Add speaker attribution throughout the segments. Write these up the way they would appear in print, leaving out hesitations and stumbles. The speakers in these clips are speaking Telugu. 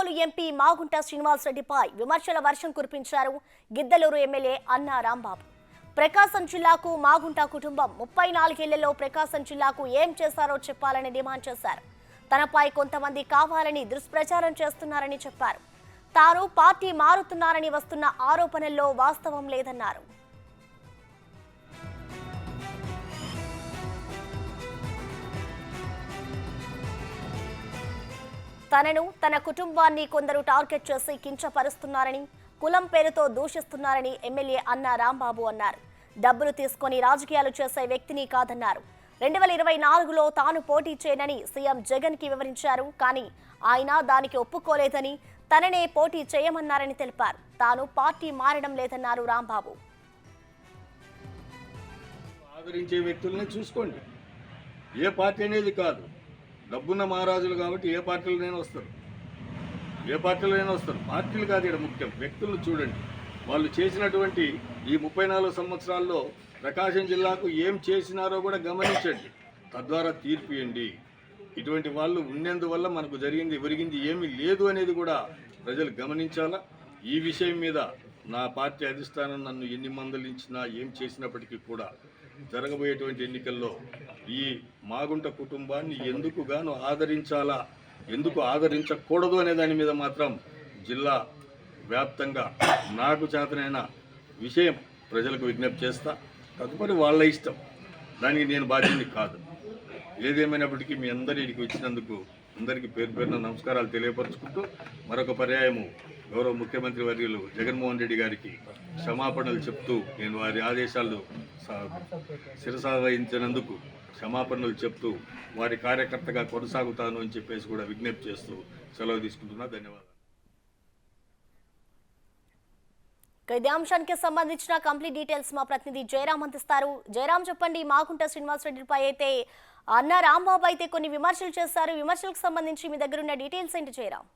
Speaker 1: గిద్దలూరు ఎంపీ మాగుంట శ్రీనివాసరెడ్డిపై విమర్శల వర్షం కురిపించారు గిద్దలూరు ఎమ్మెల్యే అన్నా రాంబాబు. ప్రకాశం జిల్లాకు మాగుంట కుటుంబం 34 ఏళ్లలో ప్రకాశం జిల్లాకు ఏం చేశారో చెప్పాలని డిమాండ్ చేశారు. తనపై కొంతమంది కావాలని దుష్ప్రచారం చేస్తున్నారని చెప్పారు. తాను పార్టీ మారుతున్నారని వస్తున్న ఆరోపణల్లో వాస్తవం లేదన్నారు. తనను తన కుటుంబాన్ని కొందరు టార్గెట్ చేసి కించపరుస్తున్నారని, కులం పేరుతో దూషిస్తున్నారని ఎమ్మెల్యే అన్నా రాంబాబు అన్నారు. డబ్బులు తీసుకొని రాజకీయాలు చేసే వ్యక్తిని కాదన్నారు. 2024లో తాను పోటీ చేయనని సీఎం జగన్ కి వివరించారు. కానీ ఆయన దానికి ఒప్పుకోలేదని, తననే పోటీ చేయమన్నారని తెలిపారు. తాను పార్టీ మారడం లేదన్నారు రాంబాబు.
Speaker 2: ఆదరించే వ్యక్తుల్ని చూసుకోండి. ఏ పార్టీ అనేది కాదు, డబ్బున్న మహారాజులు కాబట్టి ఏ పార్టీలైనా వస్తారు. పార్టీలు కాదు ఇక్కడ ముఖ్యం, వ్యక్తులను చూడండి. వాళ్ళు చేసినటువంటి ఈ 34 సంవత్సరాల్లో ప్రకాశం జిల్లాకు ఏం చేసినారో కూడా గమనించండి. తద్వారా తీర్పు ఇవ్వండి. ఇటువంటి వాళ్ళు ఉన్నందువల్ల మనకు ఒరిగింది ఏమీ లేదు అనేది కూడా ప్రజలు గమనించాలా. ఈ విషయం మీద నా పార్టీ అధిష్టానం నన్ను ఎన్ని మందలించినా ఏం చేసినప్పటికీ కూడా జరగబోయేటువంటి ఎన్నికల్లో ఈ మాగుంట కుటుంబాన్ని ఎందుకు గాను ఆదరించాలా, ఎందుకు ఆదరించకూడదు అనే దాని మీద మాత్రం జిల్లా వ్యాప్తంగా నాకు చేతనైన విషయం ప్రజలకు విజ్ఞప్తి చేస్తా. తదుపరి వాళ్ళ ఇష్టం, దానికి నేను బాధ్యతని కాదు. ఏదేమైనప్పటికీ మీ అందరికి వచ్చినందుకు అందరికీ పేరు పేరున నమస్కారాలు తెలియపరుచుకుంటూ మరొక పర్యాయము గౌరవ ముఖ్యమంత్రి వర్యులు జగన్మోహన్ రెడ్డి గారికి క్షమాపణలు చెప్తూ, నేను వారి ఆదేశాలు శిరసావహించినందుకు క్షమాపణలు చెప్తూ వారి కార్యకర్తగా కొనసాగుతాను అని చెప్పేసి కూడా విజ్ఞప్తి చేస్తూ సెలవు తీసుకుంటున్నా. ధన్యవాదాలు.
Speaker 1: ఇదే అంశానికి సంబంధించిన కంప్లీట్ డీటెయిల్స్ మా ప్రతినిధి జయరామ్ అందిస్తారు. జయరామ్, చెప్పండి. మాగుంట శ్రీనివాసరెడ్డిపై అయితే అన్న రాంబాబు అయితే కొన్ని విమర్శలు చేశారు. విమర్శలకు సంబంధించి మీ దగ్గర ఉన్న డీటెయిల్స్ ఏంటి జయరామ్?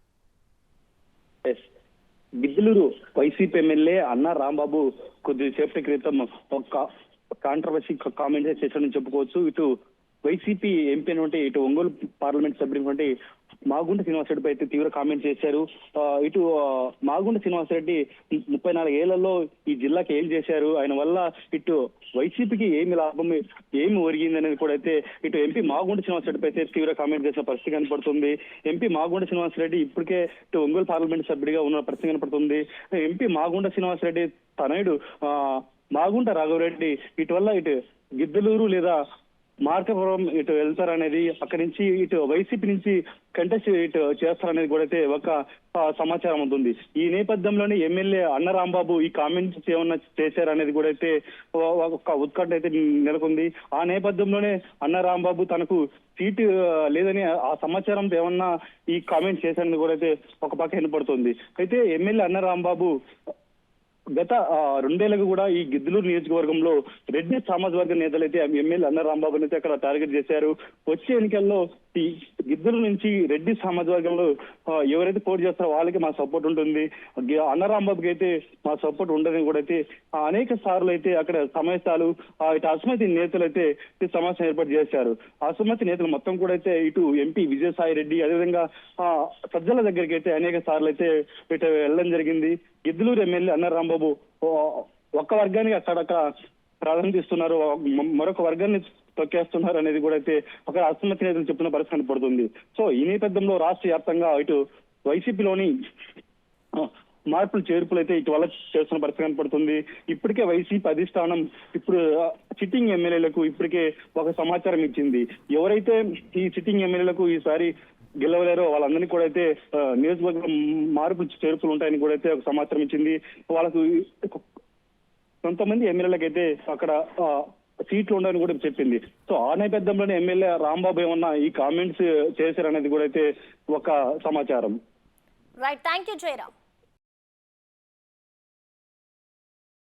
Speaker 3: గిద్దలూరు వైసీపీ ఎమ్మెల్యే అన్నా రాంబాబు కొద్దిసేపటి క్రితం ఒక కాంట్రవర్సీ కామెంట్ చేశాడని చెప్పుకోవచ్చు. ఇటు వైసీపీ ఎంపీ అయినటువంటి ఇటు ఒంగోలు పార్లమెంట్ సభ్యుడు మాగుంట శ్రీనివాసరెడ్డిపై అయితే తీవ్ర కామెంట్ చేశారు. ఇటు మాగుంట శ్రీనివాసరెడ్డి 34 ఏళ్లలో ఈ జిల్లాకి ఏం చేశారు, ఆయన వల్ల ఇటు వైసీపీకి ఏమి లాభం, ఏమి ఒరిగింది అనేది కూడా అయితే ఇటు ఎంపీ మాగుంట శ్రీనివాసరెడ్డిపై అయితే తీవ్ర కామెంట్ చేసిన పరిస్థితి కనపడుతుంది. ఎంపీ మాగుంట శ్రీనివాసరెడ్డి ఇప్పటికే ఇటు ఒంగోలు పార్లమెంట్ సభ్యుడిగా ఉన్న పరిస్థితి కనపడుతుంది. ఎంపీ మాగుంట శ్రీనివాసరెడ్డి తనయుడు మాగుంట రాఘవరెడ్డి ఇటువల్ల ఇటు గిద్దలూరు లేదా మార్కాపురం ఇటు వెళ్తారనేది, అక్కడి నుంచి ఇటు వైసీపీ నుంచి కంటెస్ట్ ఇటు చేస్తారనేది కూడా అయితే ఒక సమాచారం ఉంటుంది. ఈ నేపథ్యంలోనే ఎమ్మెల్యే అన్న రాంబాబు ఈ కామెంట్స్ ఏమన్నా చేశారనేది కూడా అయితే ఒక ఉత్కంఠ అయితే నెలకొంది. ఆ నేపథ్యంలోనే అన్న రాంబాబు తనకు సీటు లేదని ఆ సమాచారంతో ఏమన్నా ఈ కామెంట్ చేశారని కూడా అయితే ఒక పక్క వినపడుతుంది. అయితే ఎమ్మెల్యే అన్న రాంబాబు గత 2 ఏళ్లకు కూడా ఈ గిద్దలూరు నియోజకవర్గంలో రెడ్డి సామాజిక వర్గ నేతలు అయితే ఎమ్మెల్యే అన్న రాంబాబుని అయితే అక్కడ టార్గెట్ చేశారు. వచ్చే ఎన్నికల్లో ఈ గిద్దలూరు నుంచి రెడ్డి సామాజిక వర్గంలో ఎవరైతే పోటీ చేస్తారో వాళ్ళకి మా సపోర్ట్ ఉంటుంది, అన్న రాంబాబుకి అయితే మా సపోర్ట్ ఉండదని కూడా అయితే అనేక సార్లు అయితే అక్కడ సమావేశాలు ఇటు అసమ్మతి నేతలు అయితే సమావేశం ఏర్పాటు చేశారు. అసమ్మతి నేతలు మొత్తం కూడా అయితే ఇటు ఎంపీ విజయసాయి రెడ్డి అదేవిధంగా సజ్జల దగ్గరికి అయితే అనేక సార్లు అయితే ఇటు వెళ్ళడం జరిగింది. గిద్దలూరు ఎమ్మెల్యే అన్న రాంబాబు ఒక్క వర్గానికి అక్కడక్కడ ప్రాధాన్యత ఇస్తున్నారు, మరొక వర్గాన్ని తొక్కేస్తున్నారు అనేది కూడా అయితే అక్కడ అసమ్మతి నేతలు చెప్తున్న పరిస్థితి కనపడుతుంది. సో ఈ నేపథ్యంలో రాష్ట్ర వ్యాప్తంగా ఇటు వైసీపీలోని మార్పులు చేర్పులు అయితే ఇటీవల చేస్తున్న పరిస్థితి కనపడుతుంది. ఇప్పటికే వైసీపీ అధిష్టానం ఇప్పుడు సిట్టింగ్ ఎమ్మెల్యేలకు ఇప్పటికే ఒక సమాచారం ఇచ్చింది. ఎవరైతే ఈ సిట్టింగ్ ఎమ్మెల్యేలకు ఈసారి గెలవలేరో వాళ్ళందరినీ కూడా అయితే నియోజకవర్గం మార్పులు చేర్పులు ఉంటాయని కూడా అయితే ఒక సమాచారం ఇచ్చింది. వాళ్ళకు కొంతమంది ఎమ్మెల్యేలకు అయితే అక్కడ సీట్లు ఉండని కూడా చెప్పింది. సో ఆ నేపథ్యంలోనే ఎమ్మెల్యే రాంబాబు ఏమన్నా ఈ కామెంట్స్ చేశారనేది కూడా అయితే ఒక సమాచారం.
Speaker 1: Right, thank you Jayaram.